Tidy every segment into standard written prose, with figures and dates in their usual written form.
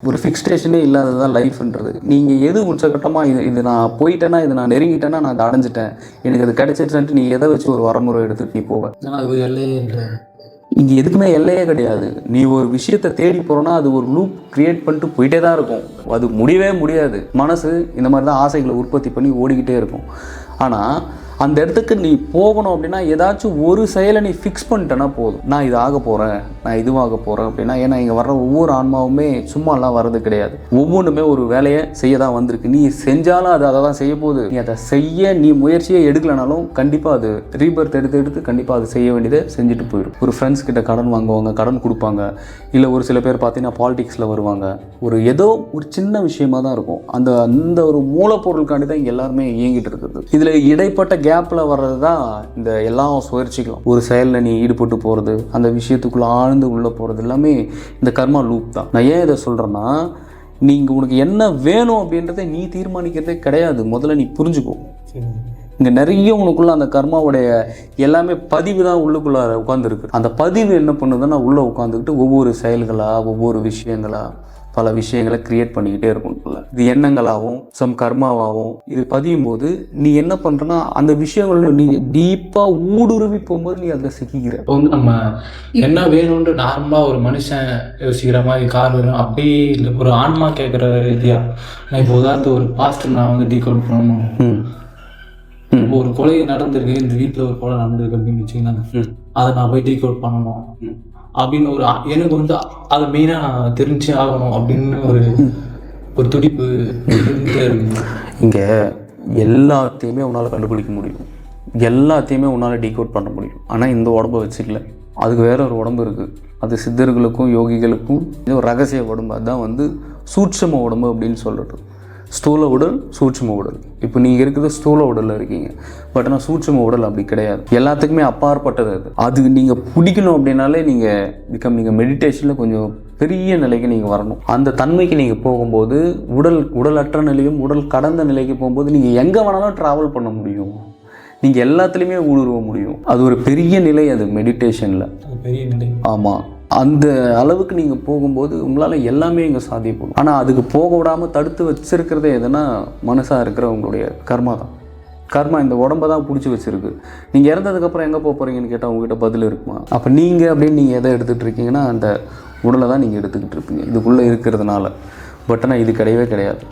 ஒரு ஃபிக்ஸ்டேஷனே இல்லாததான் லைஃப்ன்றது. நீங்கள் எது உச்சகட்டமாக இது நான் போயிட்டேன்னா, இது நான் நெருங்கிட்டேன்னா நான் அதை அடைஞ்சிட்டேன், எனக்கு அது கிடைச்சிருச்சுன்ட்டு நீ எதை வச்சு ஒரு வரமுறை எடுத்துகிட்டு நீ போவேன்? அது எல்லையே இல்லை. இங்கே எதுக்குமே எல்லையே கிடையாது. நீ ஒரு விஷயத்தை தேடி போகிறோன்னா அது ஒரு லூப் க்ரியேட் பண்ணிட்டு போயிட்டே தான் இருக்கும். அது முடியவே முடியாது. மனசு இந்த மாதிரி தான் ஆசைகளை உற்பத்தி பண்ணி ஓடிக்கிட்டே இருக்கும். ஆனால் அந்த இடத்துக்கு நீ போகணும் அப்படின்னா ஏதாச்சும் ஒரு செயலை நீ ஃபிக்ஸ் பண்ணிட்டேன்னா போதும். நான் இது ஆக போகிறேன், நான் இதுவாக போகிறேன் அப்படின்னா. ஏன்னா இங்கே வர்ற ஒவ்வொரு ஆன்மாவுமே சும்மாலாம் வர்றது கிடையாது. ஒவ்வொன்றுமே ஒரு வேலையை செய்ய தான் வந்திருக்கு. நீ செஞ்சாலும் அது அதை தான் செய்ய போகுது. நீ அதை செய்ய நீ முயற்சியை எடுக்கலனாலும் கண்டிப்பாக அது ரீபர்த் எடுத்து கண்டிப்பாக அது செய்ய வேண்டியதை செஞ்சுட்டு போயிடும். ஒரு ஃப்ரெண்ட்ஸ் கிட்ட கடன் வாங்குவாங்க, கடன் கொடுப்பாங்க. இல்லை ஒரு சில பேர் பார்த்தீங்கன்னா பாலிடிக்ஸில் வருவாங்க. ஏதோ ஒரு சின்ன விஷயமா தான் இருக்கும். அந்த ஒரு மூலப்பொருளுக்காண்டி தான் இங்கே எல்லாருமே இயங்கிட்டு இருக்குது. இதில் இடைப்பட்ட கேப்பில் வர்றது தான் இந்த எல்லா சுழற்சிகளும். ஒரு செயலில் நீ ஈடுபட்டு போகிறது, அந்த விஷயத்துக்குள்ளே ஆழ்ந்து உள்ளே போகிறது எல்லாமே இந்த கர்மா லூப் தான். நான் ஏன் இதை சொல்கிறேன்னா, நீங்கள் உனக்கு என்ன வேணும் அப்படின்றத நீ தீர்மானிக்கிறதே கிடையாது. முதல்ல நீ புரிஞ்சுக்கோ. இங்கே நிறைய உனக்குள்ள அந்த கர்மாவுடைய எல்லாமே பதிவு தான் உள்ளுக்குள்ள உட்காந்துருக்கு. அந்த பதிவு என்ன பண்ணுதுன்னா உள்ளே உட்காந்துக்கிட்டு ஒவ்வொரு செயல்களாக ஒவ்வொரு விஷயங்களாக பல விஷயங்களை கிரியேட் பண்ணிக்கிட்டே இருக்கும். இது எண்ணங்களாகவும் சம் கர்மாவாகவும் இது பதியும் போது நீ என்ன பண்ணுறன்னா அந்த விஷயங்கள் நீ டீப்பாக ஊடுருவி போகும்போது நீ அதில் சிக்கிக்கிற. இப்போ நம்ம என்ன வேணும்னு நார்மலாக ஒரு மனுஷன் யோசிக்கிற மாதிரி கார் வேணும் அப்படி இல்லை ஒரு ஆன்மா கேட்குற ரீதியா. நான் இப்போ உதாரணத்து ஒரு பாஸ்ட் நான் டீகோட் பண்ணணும். இப்போ ஒரு கொலை நடந்திருக்கு, இந்த வீட்டில் ஒரு கொலை நடந்திருக்கு அப்படின்னு வச்சுக்கோங்க, அதை நான் போய் டீகோட் பண்ணணும் அப்படின்னு எனக்கு அதை மெயினாக தெரிஞ்சே ஆகணும் அப்படின்னு ஒரு துடிப்பு இருக்கு. இங்கே எல்லாத்தையுமே உன்னால் கண்டுபிடிக்க முடியும், எல்லாத்தையுமே உன்னால் டீகோட் பண்ண முடியும். ஆனால் இந்த உடம்பை வச்சுக்கல, அதுக்கு வேற ஒரு உடம்பு இருக்குது. அது சித்தர்களுக்கும் யோகிகளுக்கும் இது ஒரு ரகசிய உடம்பு. அதுதான் சூட்சம உடம்பு அப்படின்னு சொல்கிறது. ஸ்தூல உடல், சூட்சம உடல். இப்போ நீங்கள் இருக்கிறது ஸ்தூல உடலில் இருக்கீங்க. பட் ஆனால் சூட்சம உடல் அப்படி கிடையாது. எல்லாத்துக்குமே அப்பாற்பட்டது அது நீங்கள் பிடிக்கணும் அப்படின்னாலே நீங்கள் மெடிடேஷனில் கொஞ்சம் பெரிய நிலைக்கு நீங்கள் வரணும். அந்த தன்மைக்கு நீங்கள் போகும்போது உடலற்ற நிலையும் உடல் கடந்த நிலைக்கு போகும்போது நீங்கள் எங்கே வேணாலும் ட்ராவல் பண்ண முடியும். நீங்கள் எல்லாத்துலேயுமே ஊடுருவ முடியும். அது ஒரு பெரிய நிலை, அது மெடிடேஷனில் பெரிய நிலை. ஆமாம், அந்த அளவுக்கு நீங்கள் போகும்போது உங்களால் எல்லாமே இங்கே சாத்தியப்படும். ஆனால் அதுக்கு போக விடாமல் தடுத்து வச்சிருக்கிறதே எதுனா மனசாக இருக்கிற உங்களுடைய கர்மா தான். கர்மா இந்த உடம்பை தான் பிடிச்சி வச்சுருக்கு. நீங்கள் இறந்ததுக்கப்புறம் எங்கே போக போகிறீங்கன்னு கேட்டால் உங்ககிட்ட பதில் இருக்குமா? அப்போ நீங்கள் அப்படின்னு நீங்கள் எதை எடுத்துகிட்டு இருக்கீங்கன்னா அந்த உடலை தான் நீங்கள் எடுத்துக்கிட்டு இருப்பீங்க இதுக்குள்ளே இருக்கிறதுனால. பட் ஆனால் இது கிடையவே கிடையாது.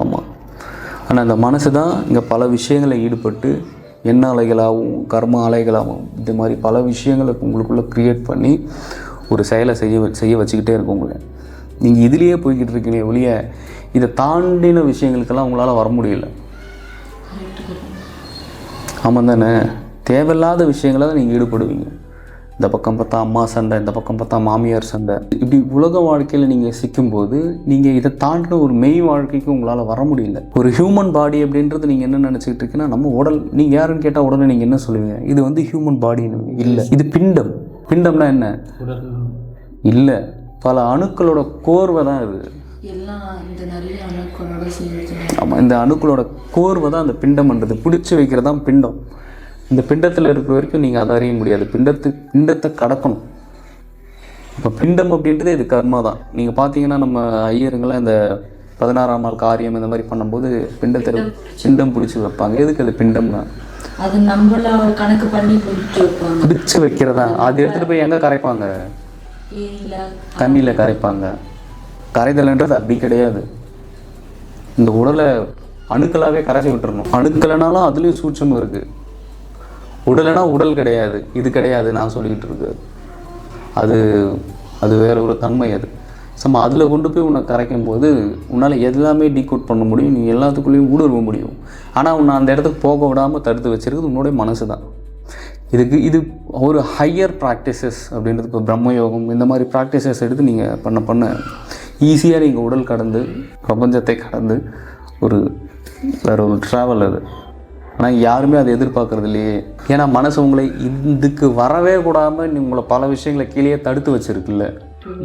ஆமாம், ஆனால் அந்த மனசு தான் இங்கே பல விஷயங்களை ஈடுபட்டு எண்ண அலைகளாகவும் கர்ம அலைகளாகவும் இந்த மாதிரி பல விஷயங்களை உங்களுக்குள்ளே க்ரியேட் பண்ணி ஒரு செயலை செய்ய வச்சுக்கிட்டே இருக்கும் உங்களை. நீங்கள் இதுலேயே போய்கிட்டு இருக்கீங்க ஒழிய இதை தாண்டின விஷயங்களுக்கெல்லாம் உங்களால் வர முடியல. ஆமாம் தானே? தேவையில்லாத விஷயங்களை தான் நீங்கள் ஈடுபடுவீங்க. இந்த பக்கம் பார்த்தா அம்மா சண்டை, இந்த பக்கம் பார்த்தா மாமியார் சண்டை. இப்படி உலக வாழ்க்கையில் நீங்கள் சிக்கும்போது நீங்கள் இதை தாண்டின ஒரு மெய் வாழ்க்கைக்கு உங்களால் வர முடியல. ஒரு ஹியூமன் பாடி அப்படின்றது நீங்கள் என்ன நினச்சிக்கிட்டு இருக்கீங்கன்னா நம்ம உடல். நீங்கள் யாருன்னு கேட்டால் உடனே நீங்கள் என்ன சொல்லுவீங்க? இது ஹியூமன் பாடின்னு. இல்லை, இது பிண்டம். பிண்டம்னா என்ன? இல்லை, பல அணுக்களோட கோர்வை தான் இது. ஆமாம், இந்த அணுக்களோட கோர்வை தான் அந்த பிண்டம்ன்றது. பிடிச்சி வைக்கிறது தான் பிண்டம். இந்த பிண்டத்தில் இருக்கிற வரைக்கும் நீங்கள் அதை அறிய முடியாது. பிண்டத்தை கடக்கணும். இப்போ பிண்டம் அப்படின்றது இது கர்மா தான். நீங்கள் பார்த்தீங்கன்னா நம்ம ஐயருங்களாம் இந்த 16ஆம் நாள் காரியம் இந்த மாதிரி பண்ணும்போது பிண்டம் பிடிச்சி வைப்பாங்க. எதுக்கு அது பிண்டம்னா அது நம்மள கணக்கு பண்ணி பிடிச்சி வைக்கிறதா. அது எடுத்துகிட்டு போய் எங்கே கரைப்பாங்க? தண்ணியில் கரைப்பாங்க. கரைதல்ன்றது அப்படி கிடையாது. இந்த உடலை அணுக்களாகவே கரைச்சி விட்டுறணும். அணுக்கலைனாலும் அதுலேயும் சூட்சமும் இருக்குது. உடலைனா உடல் கிடையாது, இது கிடையாது நான் சொல்லிக்கிட்டு இருக்கு. அது வேற ஒரு தன்மை. அது அதில் கொண்டு போய் உன்னை கரைக்கும் போது உன்னால் எல்லாமே டீகோட் பண்ண முடியும். நீ எல்லாத்துக்குள்ளேயும் ஊடுருவ முடியும். ஆனால் உன்னை அந்த இடத்துக்கு போக விடாமல் தடுத்து வச்சிருக்குது உன்னுடைய மனசு தான். இது ஒரு ஹையர் ப்ராக்டிசஸ் அப்படின்றது. இப்போ பிரம்மயோகம் இந்த மாதிரி ப்ராக்டிசஸ் எடுத்து நீங்கள் பண்ண ஈஸியாக நீங்கள் உடல் கடந்து பிரபஞ்சத்தை கடந்து வேற ஒரு ட்ராவல் அது. ஆனால் யாருமே அதை எதிர்பார்க்கறது இல்லையே. ஏன்னா மனசு உங்களை இதுக்கு வரவே கூடாமல் உங்களை பல விஷயங்களை கீழே தடுத்து வச்சுருக்குல்ல.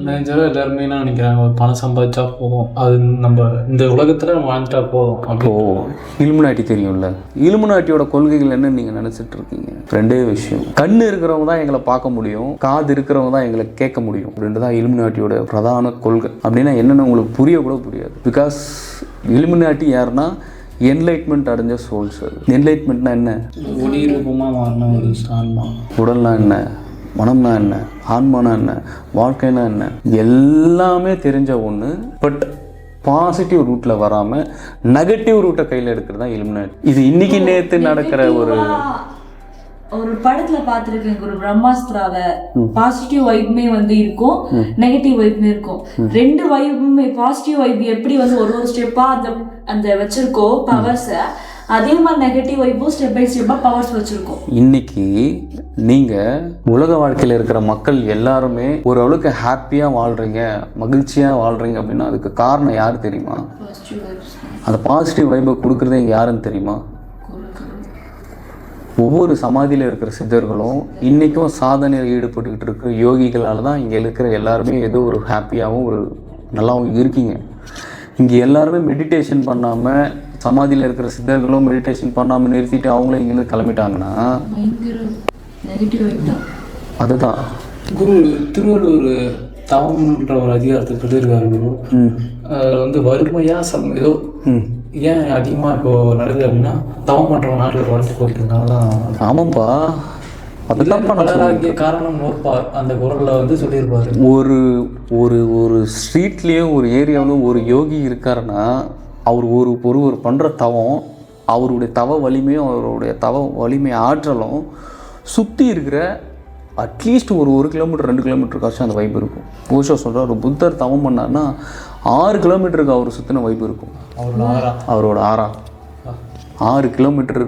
மேஜராக எல்லாருமே என்ன நினைக்கிறாங்க, ஒரு பணம் சம்பாதிச்சா போதும், அது நம்ம இந்த உலகத்தில் நம்ம வாழ்ந்துட்டா போதும். அப்போது இலுமினாட்டி தெரியும்ல, இலுமினாட்டியோட கொள்கைகள் என்னன்னு நீங்கள் நினச்சிட்டு இருக்கீங்க? ரெண்டே விஷயம். கண்ணு இருக்கிறவங்க தான் எங்களை பார்க்க முடியும், காது இருக்கிறவங்க தான் எங்களை கேட்க முடியும் அப்படின்றது தான் இலுமினாட்டியோட பிரதான கொள்கை. அப்படின்னா என்னென்னு உங்களுக்கு புரிய கூட புரியாது. பிகாஸ் இலுமினாட்டி யாருன்னா என்லைட்மெண்ட் அடைஞ்ச சோல்ஸ். அது என்லைட்மெண்ட்னா என்ன? ஒளி ரூபமாக மாறின ஒரு ஆன்மா. உடல்னா என்ன, மனம்னா என்ன, ஆன்மானா என்ன, வாழ்க்கைனா என்ன, எல்லாமே தெரிஞ்ச ஒன்று. பட் பாசிட்டிவ் ரூட்டில் வராமல் நெகட்டிவ் ரூட்டை கையில் எடுக்கிறது தான் இலுமினாட்டி. இது இன்னைக்கு நேற்று நடக்கிற ஒரு படத்துல பாத்துருக்கேன், ஒரு பிரம்மாஸ்திரால பாசிட்டிவ் வைப்மே வந்து இருக்கும், நெகட்டிவ் வைப்மே இருக்கும். ரெண்டு வைப்புமே பாசிட்டிவ் வைப் எப்படி வந்து ஒரு ஸ்டெப்பா அந்த வச்சிருக்கோம் பவர்ஸ, அதே மாதிரி நெகட்டிவ் வைப்பும் ஸ்டெப் பை ஸ்டெப்பா பவர்ஸ் வச்சிருக்கோம். இன்னைக்கு நீங்க உலக வாழ்க்கையில் இருக்கிற மக்கள் எல்லாருமே ஓரளவுக்கு ஹாப்பியா வாழ்றீங்க, மகிழ்ச்சியா வாழ்றீங்க அப்படின்னா அதுக்கு காரணம் யாரு தெரியுமா? அந்த பாசிட்டிவ் வைப்பை கொடுக்குறதே இங்க யாருன்னு தெரியுமா? ஒவ்வொரு சமாதியில் இருக்கிற சித்தர்களும் இன்றைக்கும் சாதனையில் ஈடுபட்டுக்கிட்டு இருக்கிற யோகிகளால் தான் இங்கே இருக்கிற எல்லாருமே ஏதோ ஒரு ஹாப்பியாகவும் ஒரு நல்லாவும் இருக்கீங்க. இங்கே எல்லாருமே மெடிடேஷன் பண்ணாமல், சமாதியில் இருக்கிற சித்தர்களும் மெடிடேஷன் பண்ணாமல் நிறுத்திட்டு அவங்களும் இங்கேருந்து கிளம்பிட்டாங்கன்னா அதுதான். குரு திருவள்ளுவர் தவம்ன்ற ஒரு அதிகாரத்தை சொல்லியிருக்காரு குரு. அதில் வந்து வறுமையாக ஏதோ ஏன் அதிகமாக இப்போ நடக்குது அப்படின்னா தவம் பண்ணுறவங்க நாட்டில் வளர்ச்சி போகிறதுனால தான். ஆமாம்ப்பா, அதெல்லாம் பண்ண காரணம் அந்த குரலில் வந்து சொல்லியிருப்பாரு. ஒரு ஒரு ஒரு ஸ்ட்ரீட்லேயும் ஒரு ஏரியாவிலும் ஒரு யோகி இருக்காருன்னா அவர் ஒரு பண்ணுற தவம், அவருடைய தவ வலிமையும் அவருடைய தவ வலிமை ஆற்றலும் சுற்றி இருக்கிற அட்லீஸ்ட் ஒரு 1 கிலோமீட்டர் 2 கிலோமீட்டருக்காச்சும் அந்த வைப்பு இருக்கும். ஓஷோ சொல்கிறார், ஒரு புத்தர் தவம் பண்ணார்னா 6 கிலோமீட்டருக்கு அவர் சுற்றின வைப்பு இருக்கும். அவரோட ஆறா 6 கிலோமீட்டர்.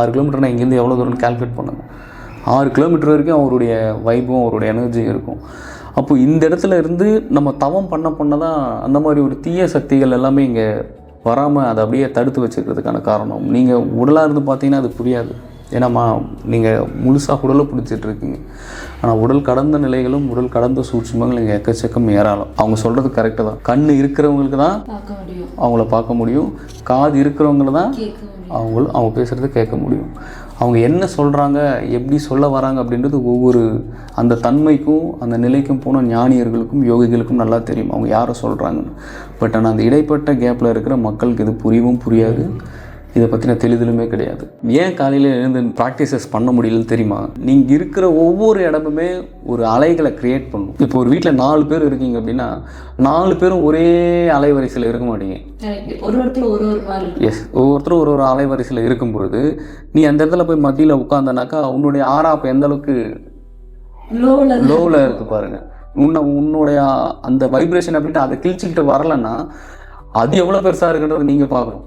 6 கிலோமீட்டர்னால் இங்கேருந்து எவ்வளோ தூரம்னு கால்குலேட் பண்ணுங்க. 6 கிலோமீட்டர் வரைக்கும் அவருடைய வைப்பும் அவருடைய எனர்ஜியும் இருக்கும். அப்போது இந்த இடத்துல இருந்து நம்ம தவம் பண்ண தான் அந்த மாதிரி ஒரு தீய சக்திகள் எல்லாமே இங்கே வராமல் அதை அப்படியே தடுத்து வச்சுக்கிறதுக்கான காரணம். நீங்கள் உடலாக இருந்து பார்த்தீங்கன்னா அது புரியாது. ஏன்னாம்மா நீங்கள் முழுசாக உடலை பிடிச்சிட்டு இருக்கீங்க. ஆனால் உடல் கடந்த நிலைகளும் உடல் கடந்த சூட்சுமங்கள் இங்கே எக்கச்சக்கம் ஏறாலும். அவங்க சொல்கிறது கரெக்டு தான். கண் இருக்கிறவங்களுக்கு தான் அவங்கள பார்க்க முடியும், காது இருக்கிறவங்கள தான் அவங்க பேசுகிறத கேட்க முடியும். அவங்க என்ன சொல்கிறாங்க, எப்படி சொல்ல வராங்க அப்படின்றது ஒவ்வொரு அந்த தன்மைக்கும் அந்த நிலைக்கும் போன ஞானியர்களுக்கும் யோகிகளுக்கும் நல்லா தெரியும் அவங்க யாரை சொல்கிறாங்கன்னு. பட் ஆனால் அந்த இடைப்பட்ட கேப்பில் இருக்கிற மக்களுக்கு இது புரியவும் புரியாது, இதை பற்றின தெளிதலுமே கிடையாது. ஏன் காலையில் எழுந்து ப்ராக்டிசஸ் பண்ண முடியலன்னு தெரியுமா? நீங்கள் இருக்கிற ஒவ்வொரு இடமுமே ஒரு அலைகளை க்ரியேட் பண்ணும். இப்போ ஒரு வீட்டில் 4 பேர் இருக்கீங்க அப்படின்னா 4 பேரும் ஒரே அலைவரிசையில் இருக்க மாட்டீங்க. எஸ், ஒவ்வொருத்தரும் ஒரு அலைவரிசையில் இருக்கும்பொழுது நீ அந்த இடத்துல போய் மத்தியில் உட்காந்தனாக்கா உன்னுடைய ஆறா அப்போ எந்த அளவுக்கு லோவில் இருக்கு பாருங்க. உன்னுடைய அந்த வைப்ரேஷன் அப்படின்ட்டு அதை கிழிச்சிக்கிட்டு வரலன்னா அது எவ்வளோ பெருசாக இருக்குன்றது நீங்கள் பார்க்கணும்.